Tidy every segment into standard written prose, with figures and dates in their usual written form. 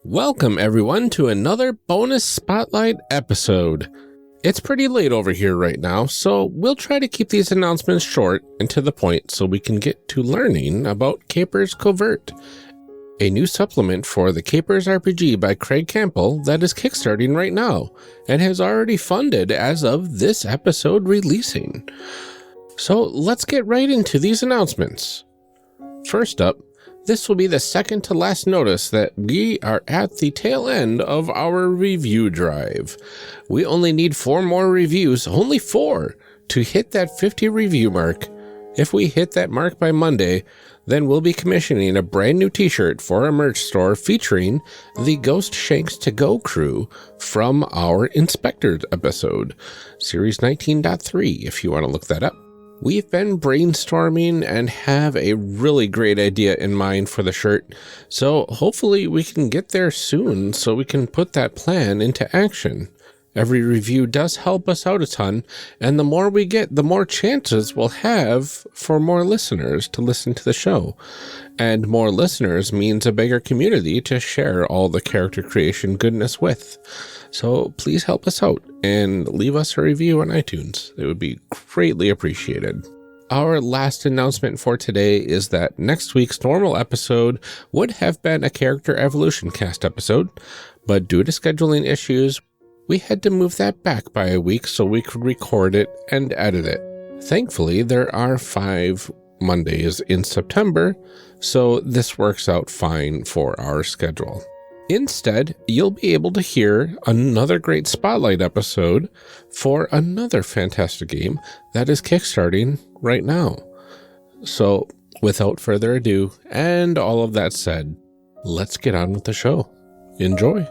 Welcome everyone to another bonus spotlight episode. It's pretty late over here right now, so we'll try to keep these announcements short and to the point so we can get to learning about CAPERS Covert, a new supplement for the CAPERS RPG by Craig Campbell that is kickstarting right now and has already funded as of this episode releasing. So let's get right into these announcements. First up, this will be the second to last notice that we are at the tail end of our review drive. We only need 4 more reviews, only 4, to hit that 50 review mark. If we hit that mark by Monday, then we'll be commissioning a brand new t-shirt for our merch store featuring the Ghost Shanks to Go crew from our Inspector episode, Series 19.3, if you want to look that up. We've been brainstorming and have a really great idea in mind for the shirt, so hopefully we can get there soon so we can put that plan into action. Every review does help us out a ton, and the more we get, the more chances we'll have for more listeners to listen to the show. And more listeners means a bigger community to share all the character creation goodness with. So please help us out and leave us a review on iTunes. It would be greatly appreciated. Our last announcement for today is that next week's normal episode would have been a Character Evolution Cast episode, but due to scheduling issues, we had to move that back by a week so we could record it and edit it. Thankfully, there are 5 Mondays in September, so this works out fine for our schedule. Instead, you'll be able to hear another great spotlight episode for another fantastic game that is kickstarting right now. So, without further ado, and all of that said, let's get on with the show. Enjoy!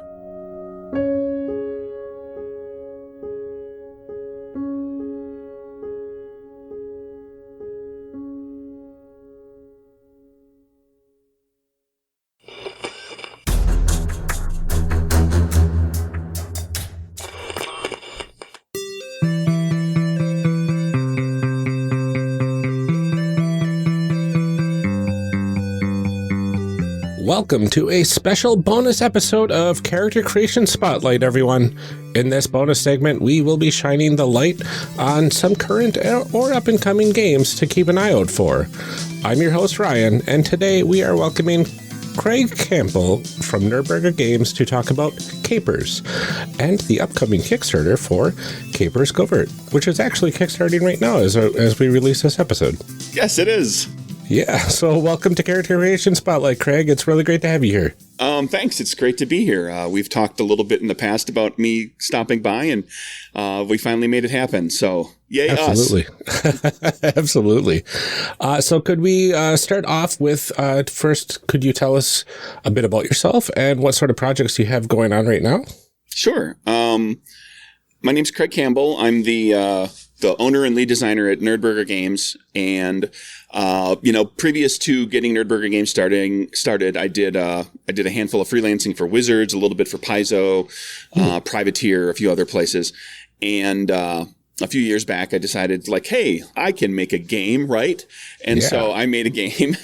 Welcome to a special bonus episode of Character Creation Spotlight, everyone. In this bonus segment, we will be shining the light on some current or up-and-coming games to keep an eye out for. I'm your host, Ryan, and today we are welcoming Craig Campbell from Nerdburger Games to talk about CAPERS and the upcoming Kickstarter for CAPERS Covert, which is actually kickstarting right now as we release this episode. Yes, it is. Yeah, so welcome to Character Creation Spotlight, Craig. It's really great to have you here. Thanks. It's great to be here. We've talked a little bit in the past about me stopping by, and we finally made it happen. So, yay, absolutely. Us. Absolutely. So could we start off with, first, could you tell us a bit about yourself and what sort of projects you have going on right now? Sure. My name's Craig Campbell. I'm the owner and lead designer at Nerdburger Games, and previous to getting Nerdburger Games started, I did a handful of freelancing for Wizards, a little bit for Paizo, Privateer, a few other places, and a few years back, I decided, hey, I can make a game, right? And so I made a game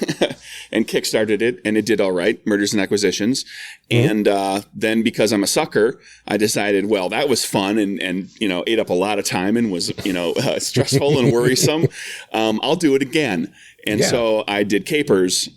and kickstarted it, and it did all right, Murders and Acquisitions. Mm-hmm. And then because I'm a sucker, I decided, well, that was fun and ate up a lot of time and was, stressful and worrisome. I'll do it again. And so I did CAPERS,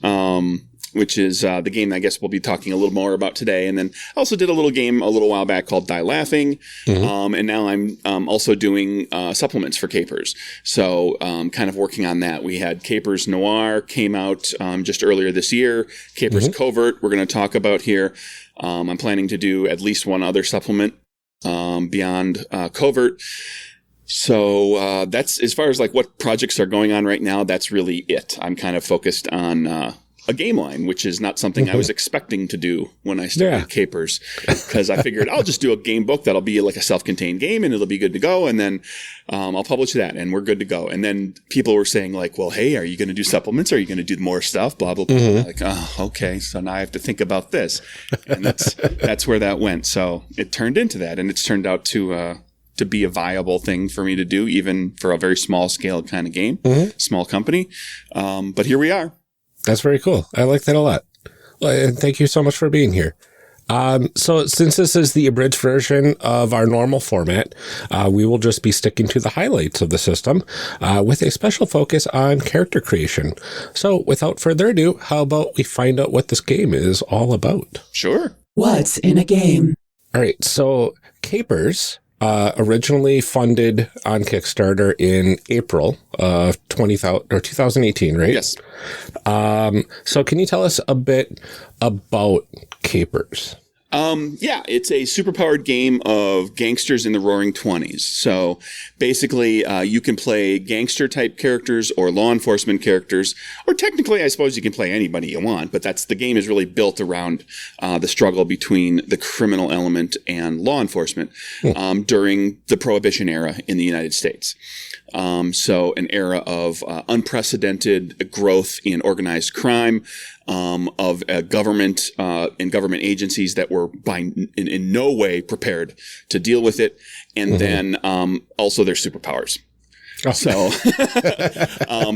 which is the game I guess we'll be talking a little more about today. And then I also did a little game a little while back called Die Laughing. Mm-hmm. And now I'm also doing supplements for CAPERS. So kind of working on that. We had CAPERS Noir came out just earlier this year. CAPERS Covert we're going to talk about here. I'm planning to do at least one other supplement beyond Covert. So that's as far as what projects are going on right now. That's really it. I'm kind of focused on a game line, which is not something I was expecting to do when I started CAPERS, because I figured I'll just do a game book that'll be like a self-contained game and it'll be good to go. And then I'll publish that and we're good to go. And then people were saying well, hey, are you going to do supplements? Are you going to do more stuff? Blah, blah, blah. Oh, okay. So now I have to think about this. And that's where that went. So it turned into that, and it's turned out to be a viable thing for me to do, even for a very small scale kind of game, small company. But here we are. That's very cool. I like that a lot. And thank you so much for being here. So since this is the abridged version of our normal format, we will just be sticking to the highlights of the system with a special focus on character creation. So without further ado, how about we find out what this game is all about? Sure. What's in a game? All right. So CAPERS originally funded on Kickstarter in April of 2018, right? Yes. So can you tell us a bit about CAPERS? Yeah, it's a superpowered game of gangsters in the roaring 20s. So basically, you can play gangster type characters or law enforcement characters, or technically, I suppose you can play anybody you want, but the game is really built around the struggle between the criminal element and law enforcement during the Prohibition era in the United States. So an era of unprecedented growth in organized crime, of government and government agencies that were in no way prepared to deal with it, and then also their superpowers. Oh. So,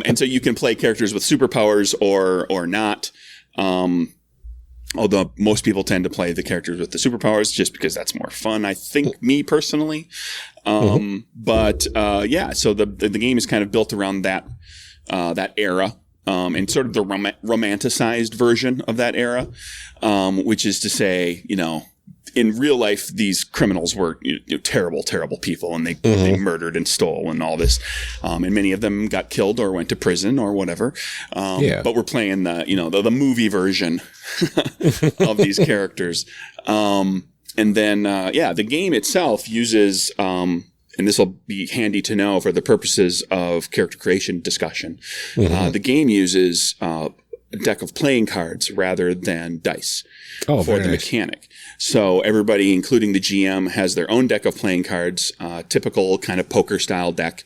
and so you can play characters with superpowers or not. Although most people tend to play the characters with the superpowers just because that's more fun, I think, me personally. But yeah, so the game is kind of built around that era. And sort of the romanticized version of that era, which is to say, in real life, these criminals were terrible, terrible people, and they murdered and stole and all this, and many of them got killed or went to prison or whatever. But we're playing the movie version of these characters, and then the game itself uses. And this will be handy to know for the purposes of character creation discussion. The game uses a deck of playing cards rather than dice for the mechanic. So everybody, including the GM, has their own deck of playing cards, typical kind of poker style deck,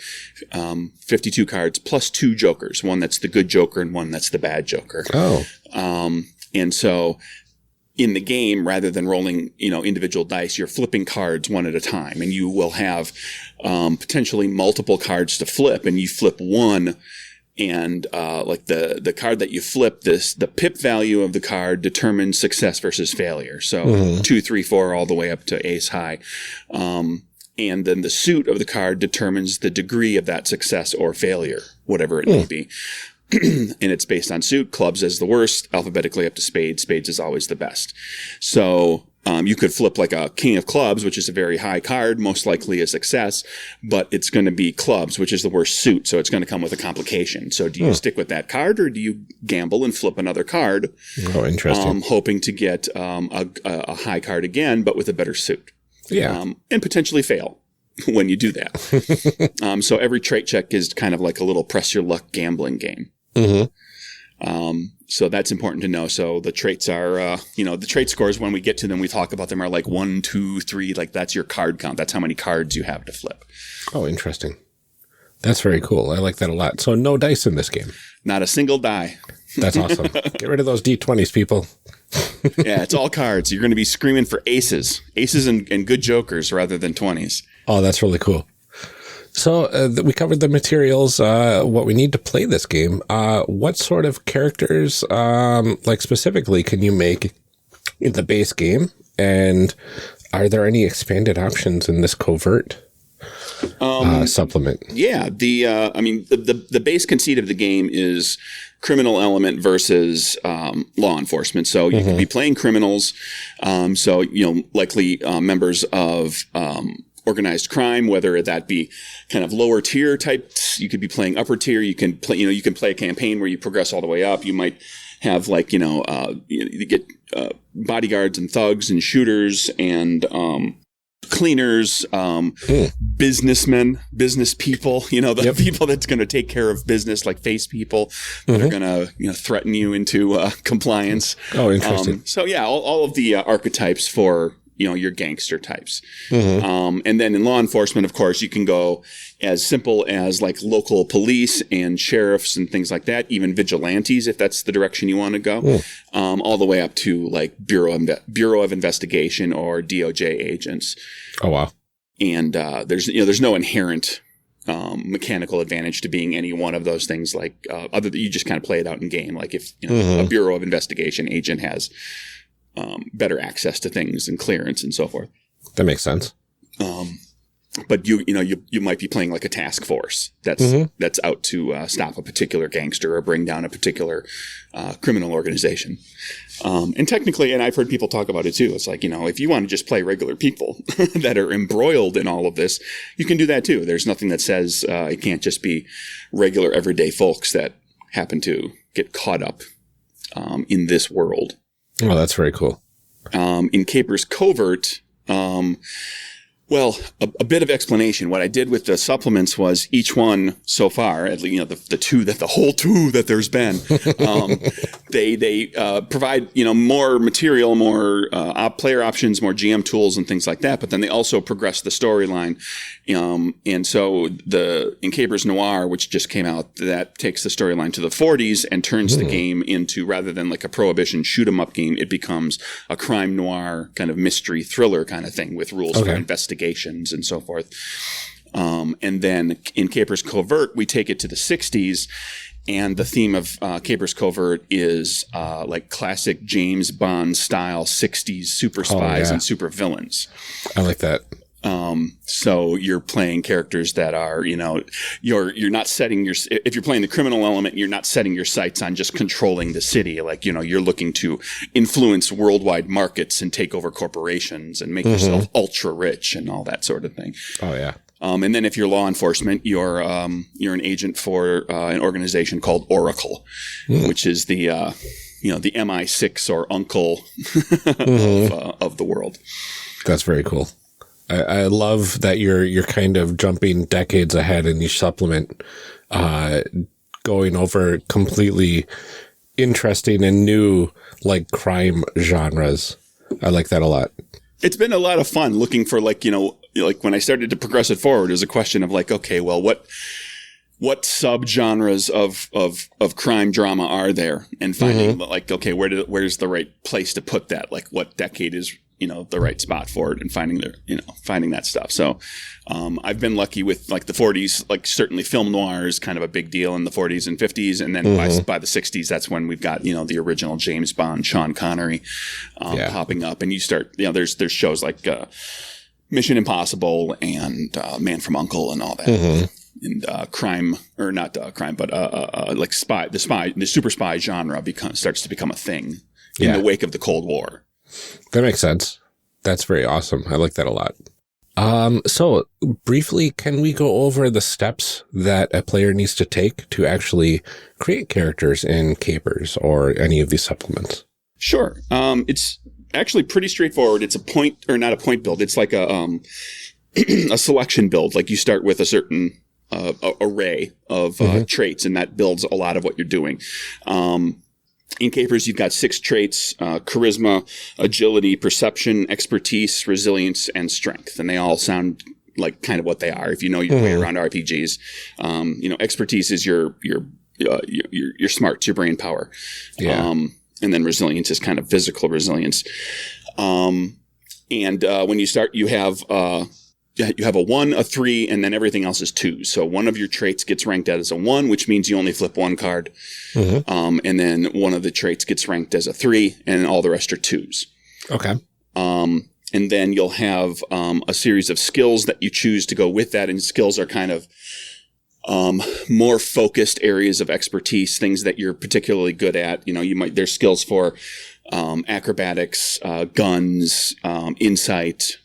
52 cards plus 2 jokers, one that's the good joker and one that's the bad joker. And so in the game, rather than rolling, individual dice, you're flipping cards one at a time, and you will have potentially multiple cards to flip, and you flip one, and like the card that you flip, the pip value of the card determines success versus failure. So 2, 3, 4, all the way up to ace high. And then the suit of the card determines the degree of that success or failure, whatever it may be. And it's based on suit. Clubs is the worst, alphabetically up to spades. Spades is always the best. So you could flip like a king of clubs, which is a very high card, most likely a success, but it's going to be clubs, which is the worst suit. So it's going to come with a complication. So do you stick with that card, or do you gamble and flip another card? Oh, interesting. Hoping to get a high card again, but with a better suit. Yeah. And potentially fail when you do that. So every trait check is kind of like a little press your luck gambling game. So that's important to know. So the traits are, the trait scores, when we get to them, we talk about them, are like 1, 2, 3, like that's your card count. That's how many cards you have to flip. Oh, interesting. That's very cool. I like that a lot. So no dice in this game. Not a single die. That's awesome. Get rid of those D20s, people. Yeah, it's all cards. You're going to be screaming for aces and good jokers rather than 20s. Oh, that's really cool. So we covered the materials, what we need to play this game. What sort of characters, like specifically, can you make in the base game? And are there any expanded options in this covert supplement? Yeah, the base conceit of the game is criminal element versus law enforcement. So you could be playing criminals, likely members of organized crime, whether that be kind of lower tier types. You could be playing upper tier. You can play, you can play a campaign where you progress all the way up. You might have you get bodyguards and thugs and shooters and cleaners, businessmen, business people, people that's going to take care of business, like face people that are going to, threaten you into compliance. Oh, interesting. So yeah, all of the archetypes for, your gangster types. And then in law enforcement, of course, you can go as simple as like local police and sheriffs and things like that, even vigilantes, if that's the direction you want to go, all the way up to like Bureau of Investigation or DOJ agents. Oh, wow. And there's no inherent mechanical advantage to being any one of those things, like other than you just kind of play it out in game. Like if a Bureau of Investigation agent has better access to things and clearance and so forth. That makes sense. But you might be playing like a task force that's out to stop a particular gangster or bring down a particular criminal organization. And technically, and I've heard people talk about it too, it's like, if you want to just play regular people that are embroiled in all of this, you can do that too. There's nothing that says it can't just be regular everyday folks that happen to get caught up in this world. Oh, that's very cool. In Capers Covert, well, a bit of explanation. What I did with the supplements was each one so far, at least, the whole two that there's been, they provide, more material, more player options, more GM tools and things like that. But then they also progress the storyline. And so in Capers Noir, which just came out, that takes the storyline to the 40s and turns the game into, rather than like a Prohibition shoot 'em up game, it becomes a crime noir kind of mystery thriller kind of thing with rules for investigations and so forth. And then in Capers Covert, we take it to the 60s. And the theme of Capers Covert is like classic James Bond style 60s super spies and super villains. I like that. So you're playing characters that are, you're not setting if you're playing the criminal element, you're not setting your sights on just controlling the city. Like, you're looking to influence worldwide markets and take over corporations and make yourself ultra rich and all that sort of thing. Oh, yeah. And then if you're law enforcement, you're an agent for an organization called Oracle, which is the the MI6 or uncle of the world. That's very cool. I love that you're kind of jumping decades ahead in each supplement, going over completely interesting and new like crime genres. I like that a lot. It's been a lot of fun looking for like when I started to progress it forward, it was a question of like, okay, well, what subgenres of crime drama are there, and finding like, okay, where's the right place to put that? Like, what decade is the right spot for it, and finding that stuff. So, I've been lucky with like the 40s, like certainly film noir is kind of a big deal in the 40s and 50s. And then by the 60s, that's when we've got, the original James Bond, Sean Connery, popping up, and you start, there's shows like, Mission Impossible and, Man from U.N.C.L.E. and all that. And, crime, or not, crime, but, like the super spy genre starts to become a thing in the wake of the Cold War. That makes sense. That's very awesome. I like that a lot. So briefly, can we go over the steps that a player needs to take to actually create characters in Capers or any of these supplements? Sure. It's actually pretty straightforward. It's not a point build. It's like a selection build. Like you start with a certain array of traits, and that builds a lot of what you're doing. In Capers, you've got 6 traits: charisma, agility, perception, expertise, resilience, and strength. And they all sound like kind of what they are if you know your way around RPGs. Expertise is your smarts, your brain power. Yeah. And then resilience is kind of physical resilience. When you start, you have a 1, a 3, and then everything else is 2. So one of your traits gets ranked as a 1, which means you only flip 1 card. And then one of the traits gets ranked as a 3, and all the rest are 2s. Okay. And then you'll have a series of skills that you choose to go with that, and skills are kind of more focused areas of expertise, things that you're particularly good at. There's skills for acrobatics, guns, insight.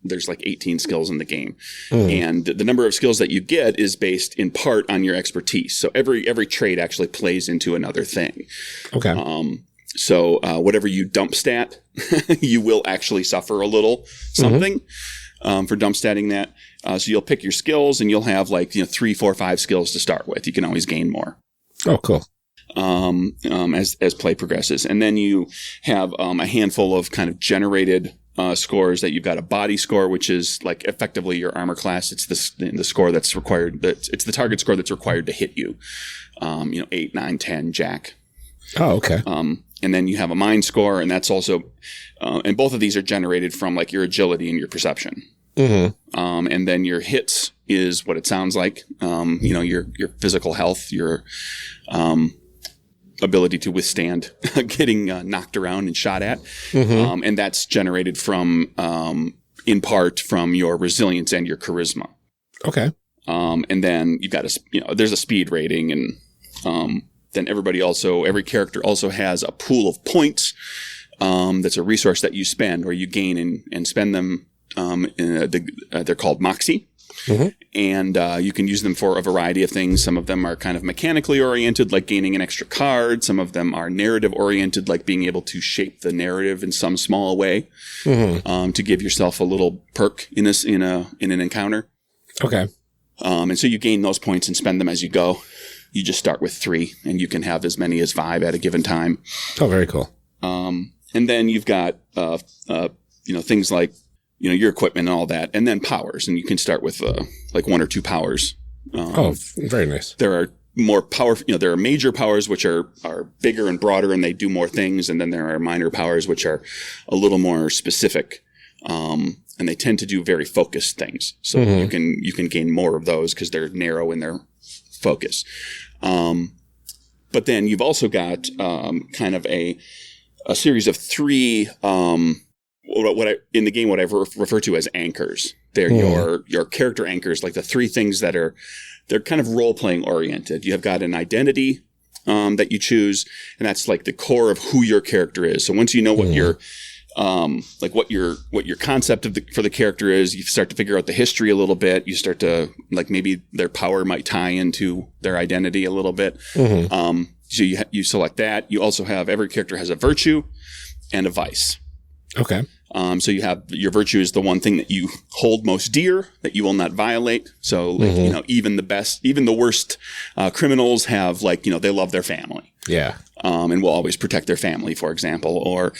There's like 18 skills in the game. And the number of skills that you get is based in part on your expertise. So every trait actually plays into another thing. Okay. So whatever you dump stat, you will actually suffer a little something for dump statting that. So you'll pick your skills, and you'll have like 3, 4, 5 skills to start with. You can always gain more. Oh, cool. As play progresses. And then you have a handful of kind of generated scores that you've got. A body score, which is like effectively your armor class. It's the score that's required. It's the target score that's required to hit you. 8, 9, 10, Jack. Oh, okay. And then you have a mind score, and that's also, and both of these are generated from like your agility and your perception. And then your hits is what it sounds like. Your physical health, your ability to withstand getting knocked around and shot at. And that's generated from, in part from your resilience and your charisma. Okay. And then you've got there's a speed rating, and then every character also has a pool of points. That's a resource that you spend, or you gain and spend them. They're called Moxie. And you can use them for a variety of things. Some of them are kind of mechanically oriented, like gaining an extra card. Some of them are narrative oriented, like being able to shape the narrative in some small way to give yourself a little perk in an encounter. Okay. And so you gain those points and spend them as you go. You just start with 3, and you can have as many as 5 at a given time. Oh, very cool. And then you've got things like your equipment and all that, and then powers, and you can start with like 1 or 2 powers. Very nice. There are more powerful. There are major powers which are bigger and broader, and they do more things, and then there are minor powers which are a little more specific. And they tend to do very focused things. So you can gain more of those because they're narrow in their focus. But then you've also got kind of a series of 3 what I refer to as anchors. They're your character anchors, like the 3 things they're kind of role playing oriented. You have got an identity that you choose, and that's like the core of who your character is. So once you know what your what your concept for the character is, you start to figure out the history a little bit. You start to, like, maybe their power might tie into their identity a little bit. So you select that. You also have, every character has a virtue and a vice. Okay. So you have, your virtue is the one thing that you hold most dear, that you will not violate. So, like, even the worst criminals have, like, they love their family. Yeah. And will always protect their family, for example. Or,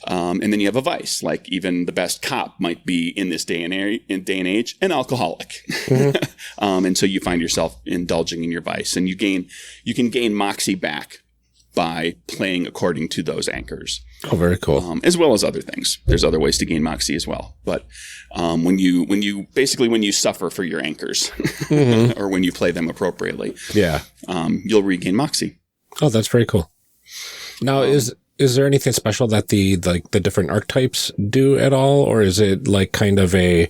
and then you have a vice, like even the best cop might be in this day and age an alcoholic. And so you find yourself indulging in your vice, and you can gain moxie back by playing according to those anchors. Oh, very cool. As well as other things. There's other ways to gain moxie as well. But when you suffer for your anchors, or when you play them appropriately, you'll regain moxie. Oh, that's very cool. Now, is there anything special that the different archetypes do at all, or is it like kind of a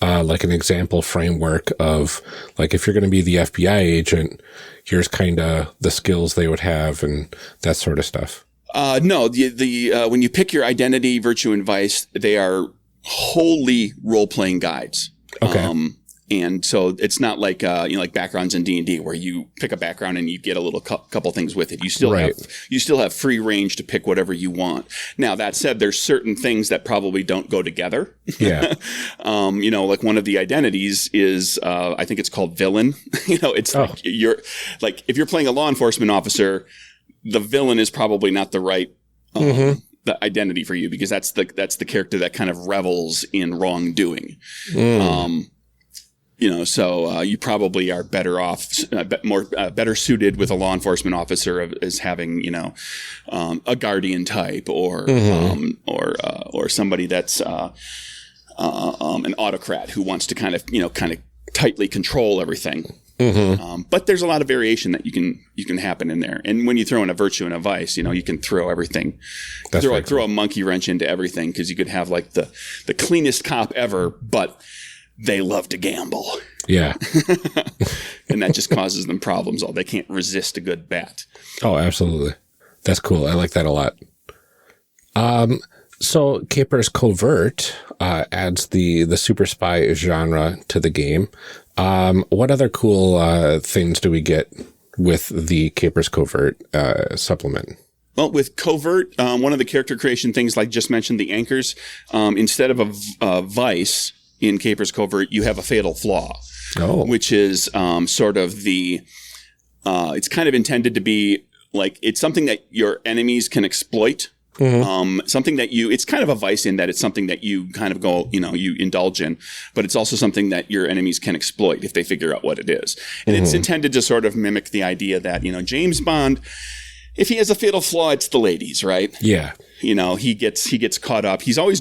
like an example framework of, like, if you're going to be the FBI agent, here's kind of the skills they would have and that sort of stuff? No, when you pick your identity, virtue, and vice, they are wholly role-playing guides. Okay. And so it's not like, like backgrounds in D&D where you pick a background and you get a little couple things with it. You still have free range to pick whatever you want. Now, that said, there's certain things that probably don't go together. Yeah. Like one of the identities is, I think it's called villain. It's like if you're playing a law enforcement officer, the villain is probably not the right the identity for you, because that's the character that kind of revels in wrongdoing. So you probably are better off, better suited with a law enforcement officer as having, a guardian type, or somebody that's an autocrat who wants to kind of tightly control everything. But there's a lot of variation that you can happen in there. And when you throw in a virtue and a vice, you can throw everything. Throw a monkey wrench into everything, because you could have like the cleanest cop ever, but they love to gamble. Yeah. And that just causes them problems. They can't resist a good bet. Oh, absolutely. That's cool. I like that a lot. So CAPERS Covert adds the super spy genre to the game. What other cool things do we get with the CAPERS Covert supplement? Well, with Covert, one of the character creation things, like just mentioned, the anchors, instead of a vice in CAPERS Covert, you have a fatal flaw, which is sort of it's kind of intended to be like, it's something that your enemies can exploit. Something that it's kind of a vice in that it's something that you kind of go, you indulge in, but it's also something that your enemies can exploit if they figure out what it is. And it's intended to sort of mimic the idea that, James Bond if he has a fatal flaw, it's the ladies, right? Yeah. You know, he gets caught up. He's always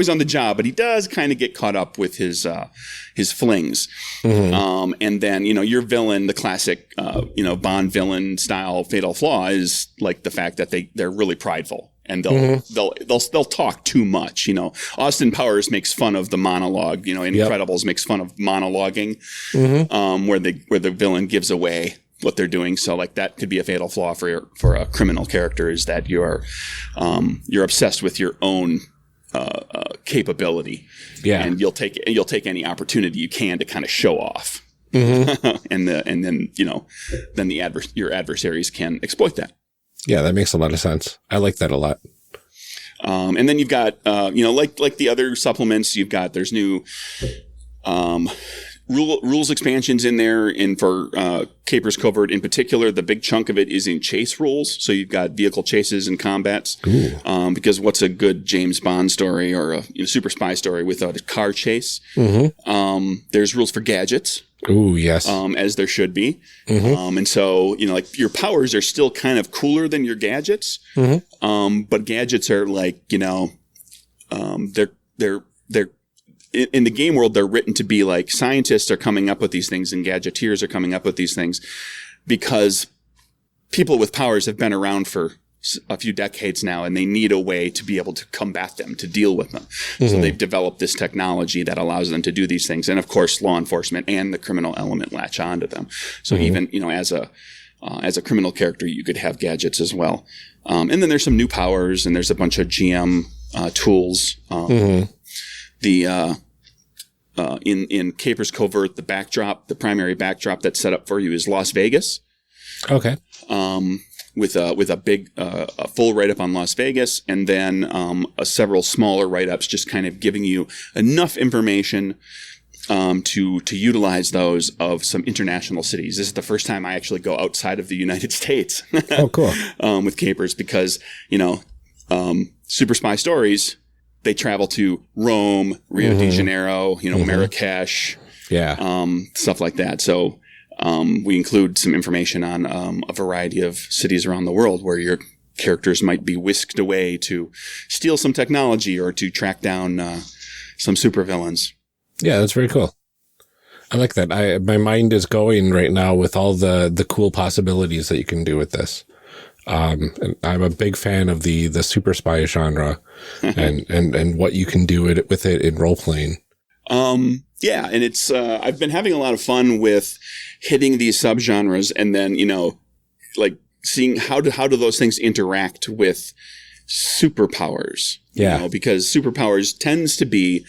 on the job, but he does kind of get caught up with his flings. Mm-hmm. And then, you know, your villain, the classic, Bond villain style fatal flaw is like the fact that they're really prideful. And they'll talk too much. You know, Austin Powers makes fun of the monologue. You know, Incredibles makes fun of monologuing, where the villain gives away what they're doing. So like that could be a fatal flaw for a criminal character, is that you're obsessed with your own capability. Yeah, and you'll take any opportunity you can to kind of show off. and then your adversaries can exploit that. Yeah, that makes a lot of sense. I like that a lot. And then you've got, like the other supplements, there's new rules expansions in there. And for Capers Covert in particular, the big chunk of it is in chase rules. So you've got vehicle chases and combats. Because what's a good James Bond story or a super spy story without a car chase? There's rules for gadgets. Ooh, yes. As there should be. And so, like your powers are still kind of cooler than your gadgets. But gadgets are like, they're in the game world, they're written to be like scientists are coming up with these things and gadgeteers are coming up with these things because people with powers have been around for a few decades now, and they need a way to be able to combat them, to deal with them. So they've developed this technology that allows them to do these things. And of course, law enforcement and the criminal element latch onto them. So even, as a criminal character, you could have gadgets as well. And then there's some new powers, and there's a bunch of GM tools. In Capers Covert, the primary backdrop that's set up for you is Las Vegas. Okay. With a big full write-up on Las Vegas, and then several smaller write-ups just kind of giving you enough information to utilize those of some international cities. This is the first time I actually go outside of the United States. Oh, cool. With Capers, because super spy stories, they travel to Rome, Rio de Janeiro, Marrakesh, stuff like that. So we include some information on a variety of cities around the world where your characters might be whisked away to steal some technology or to track down some supervillains. Yeah, that's very cool. I like that. My mind is going right now with all the cool possibilities that you can do with this. And I'm a big fan of the super spy genre and what you can do with it in role playing. Yeah, and it's I've been having a lot of fun with hitting these subgenres, and then like seeing how do those things interact with superpowers. Because superpowers tends to be,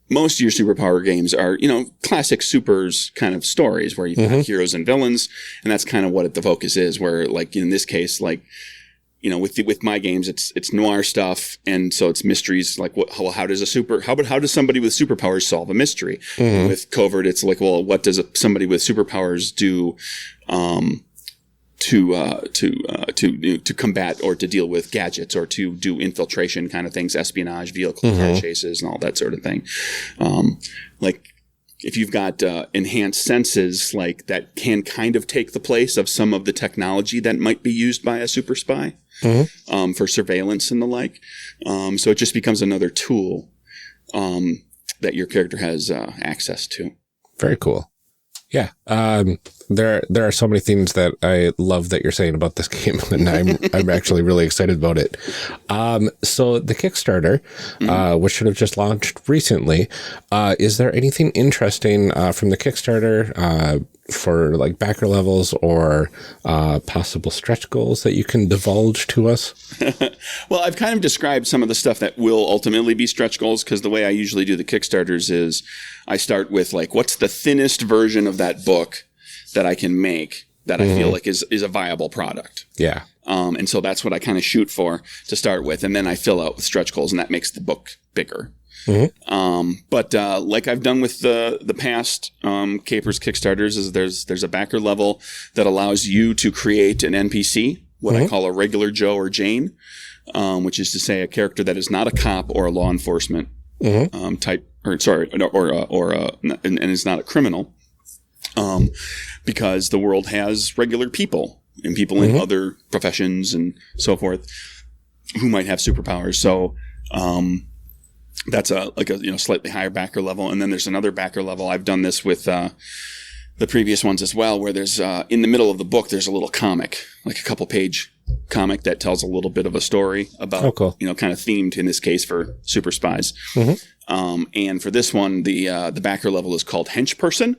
most of your superpower games are classic supers kind of stories where you've got heroes and villains, and that's kind of what the focus is. Where like in this case, like with my games, it's noir stuff, and so it's mysteries. Like, how does somebody with superpowers solve a mystery? With Covert, it's like, well, what does somebody with superpowers do to combat or to deal with gadgets or to do infiltration kind of things, espionage, vehicle car chases, and all that sort of thing. Like, if you've got enhanced senses, like that can kind of take the place of some of the technology that might be used by a super spy for surveillance and the like. So it just becomes another tool that your character has access to. Very cool. Yeah. There are so many things that I love that you're saying about this game, and I'm actually really excited about it. So the Kickstarter, which should have just launched recently, is there anything interesting from the Kickstarter for like backer levels or possible stretch goals that you can divulge to us? Well, I've kind of described some of the stuff that will ultimately be stretch goals, because the way I usually do the Kickstarters is I start with like, what's the thinnest version of that book that I can make that I feel like is a viable product. Yeah. And so that's what I kind of shoot for to start with. And then I fill out with stretch goals, and that makes the book bigger. But like I've done with the past Capers Kickstarters, is there's a backer level that allows you to create an NPC, what I call a regular Joe or Jane, which is to say a character that is not a cop or a law enforcement type, and is not a criminal. Because the world has regular people and people in other professions and so forth who might have superpowers. So, that's a slightly higher backer level. And then there's another backer level. I've done this with, the previous ones as well, where there's, in the middle of the book, there's a little comic, like a couple page comic that tells a little bit of a story about, kind of themed in this case for super spies. And for this one, the backer level is called Hench Person.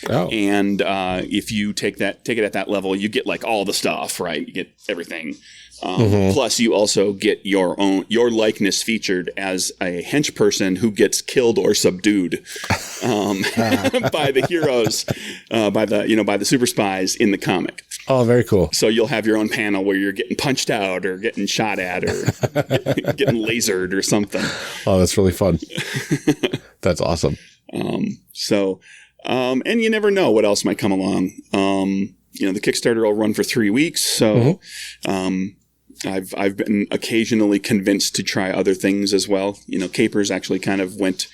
Oh. And if you take it at that level, you get like all the stuff, right? You get everything. Plus, you also get your likeness featured as a hench person who gets killed or subdued by the heroes, by the super spies in the comic. Oh, very cool. So you'll have your own panel where you're getting punched out or getting shot at or getting lasered or something. Oh, that's really fun. That's awesome. And you never know what else might come along. The Kickstarter will run for 3 weeks. So, I've been occasionally convinced to try other things as well. Capers actually kind of went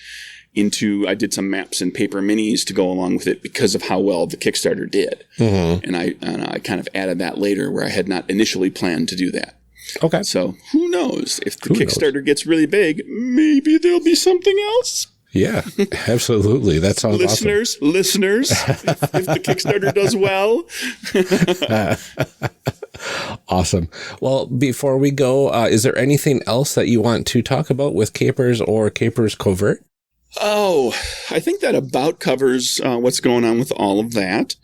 into, I did some maps and paper minis to go along with it because of how well the Kickstarter did. And I kind of added that later where I had not initially planned to do that. Okay. So who knows? If the Kickstarter gets really big, maybe there'll be something else. Yeah, absolutely. That sounds Listeners, if the Kickstarter does well. Awesome. Well, before we go, is there anything else that you want to talk about with Capers or Capers Covert? Oh, I think that about covers what's going on with all of that.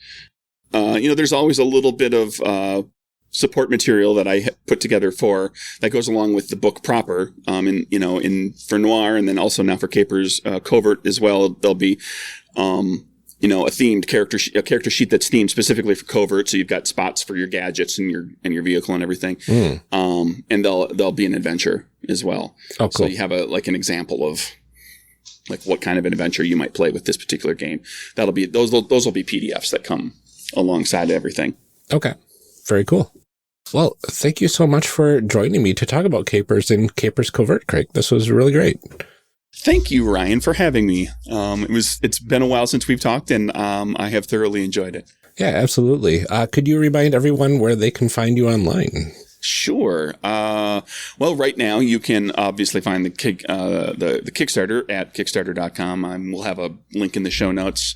There's always a little bit of support material that I put together that goes along with the book proper, for Noir, and then also now for Capers Covert as well. There'll be, a themed character sheet that's themed specifically for Covert. So you've got spots for your gadgets and your vehicle and everything. And there'll be an adventure as well. Oh, cool. So you have an example of like what kind of an adventure you might play with this particular game. That'll be those will be PDFs that come alongside everything. Okay, very cool. Well, thank you so much for joining me to talk about Capers and Capers Covert, Craig. This was really great. Thank you, Ryan, for having me. It's been a while since we've talked, and I have thoroughly enjoyed it. Yeah, absolutely. Could you remind everyone where they can find you online? Sure. Well, right now you can obviously find the Kickstarter at Kickstarter.com. We'll have a link in the show notes.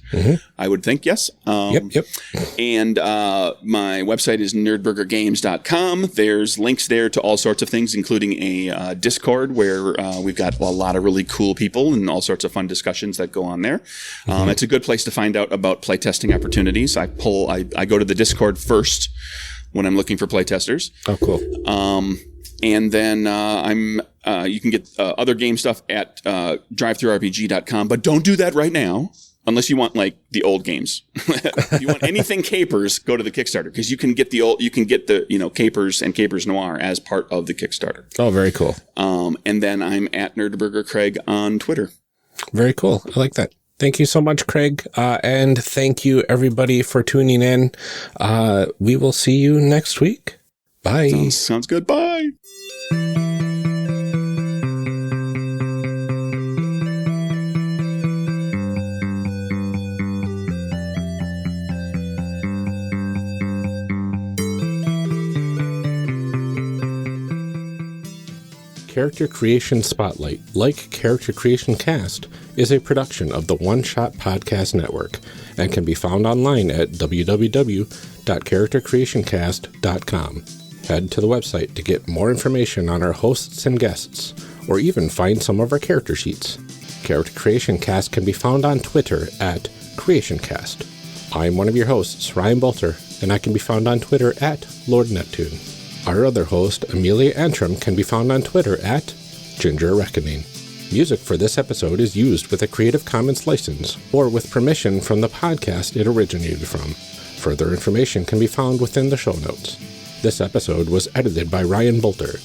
I would think, yes. Yep. And my website is nerdburgergames.com. There's links there to all sorts of things, including a Discord where we've got a lot of really cool people and all sorts of fun discussions that go on there. It's a good place to find out about playtesting opportunities. I go to the Discord first when I'm looking for playtesters. Oh, cool. And then you can get other game stuff at drivethrurpg.com, but don't do that right now unless you want like the old games. If you want anything Capers, go to the Kickstarter because you can get the Capers and Capers Noir as part of the Kickstarter. Oh, very cool. And then I'm at Nerdburger Craig on Twitter. Very cool. I like that. Thank you so much, Craig. And thank you, everybody, for tuning in. We will see you next week. Bye. Sounds good. Bye. Character Creation Spotlight, like Character Creation Cast, is a production of the One Shot Podcast Network and can be found online at www.charactercreationcast.com. Head to the website to get more information on our hosts and guests, or even find some of our character sheets. Character Creation Cast can be found on Twitter at CreationCast. I'm one of your hosts, Ryan Bolter, and I can be found on Twitter at Lord Neptune. Our other host, Amelia Antrim, can be found on Twitter at Ginger Reckoning. Music for this episode is used with a Creative Commons license or with permission from the podcast it originated from. Further information can be found within the show notes. This episode was edited by Ryan Bolter.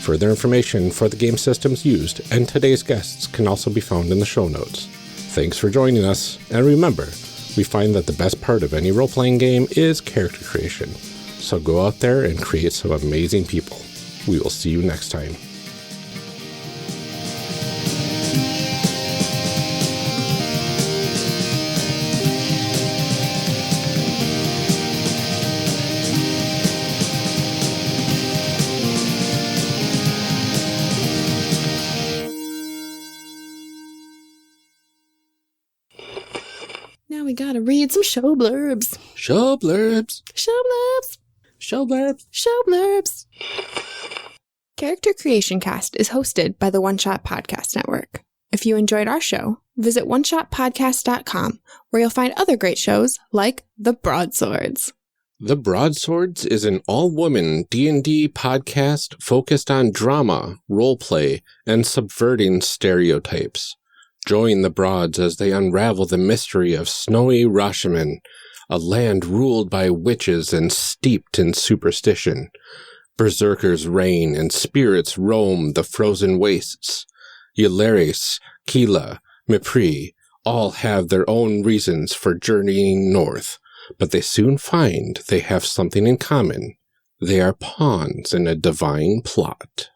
Further information for the game systems used and today's guests can also be found in the show notes. Thanks for joining us, and remember, we find that the best part of any role-playing game is character creation. So go out there and create some amazing people. We will see you next time. we gotta read some show blurbs. Show blurbs. Show blurbs. Show blurbs. Show blurbs. Character Creation Cast is hosted by the One Shot Podcast Network. If you enjoyed our show, visit oneshotpodcast.com, where you'll find other great shows like The Broadswords. The Broadswords is an all-woman D&D podcast focused on drama, roleplay, and subverting stereotypes. Join the Broads as they unravel the mystery of snowy Rashomon, a land ruled by witches and steeped in superstition. Berserkers reign and spirits roam the frozen wastes. Ylaris, Kila, Mipri all have their own reasons for journeying north, but they soon find they have something in common. They are pawns in a divine plot.